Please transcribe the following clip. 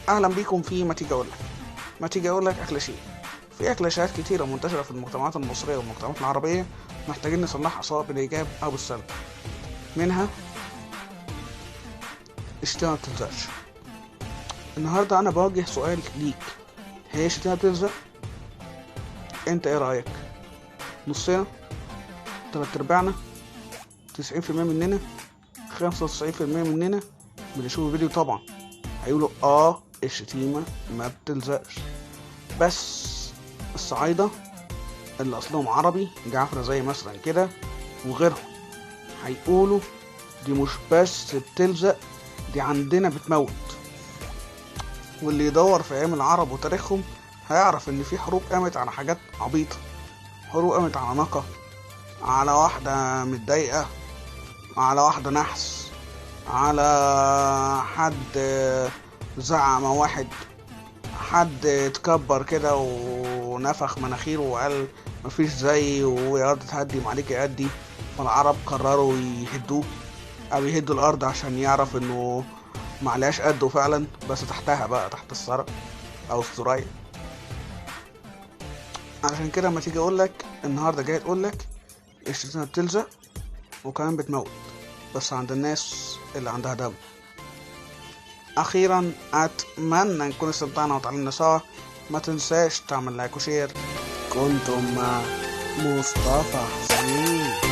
اهلا بيكم في ما تيجي اقول لك اكل شيء. في اكلاشات كتيره منتشره في المجتمعات المصريه والمجتمعات العربيه، محتاجين نصلحها سواء بالايجاب او بالسلب. منها الشتيمه ما بتلزقش. النهارده انا بوجه سؤال ليك: هي الشتيمه بتلزق؟ انت ايه رايك؟ نصنا، تلات ارباعنا، 90% مننا، 95% مننا اللي يشوفوا الفيديو طبعا هيقولوا الشتيمه ما بتلزقش. بس الصعايده اللي اصلهم عربي جعفرة زي مثلا كده وغيرهم هيقولوا دي مش بس بتلزق، دي عندنا بتموت. واللي يدور في ايام العرب وتاريخهم هيعرف ان في حروب قامت على حاجات عبيطة. حروب قامت على ناقة، على واحدة متضايقة، على واحدة نحس، على حد زعم واحد، حد اتكبر كده ونفخ مناخيره وقال مفيش زيي ويا ارض تهدي معليك يأدي. فالعرب قرروا يهدوه او يهدوا الارض عشان يعرف انه معلهاش قده فعلا، بس تحتها بقى تحت الثرى او الثريا. عشان كده ما تيجي اقولك النهارده جاي تقولك الشتيمة بتلزق وكمان بتموت، بس عند الناس اللي عندها دم. اخيرا اتمنى نكون استمتعنا وتعلمنا سوا. ما تنساش تعمل لايك وشير. كنتم مع مصطفى حسين.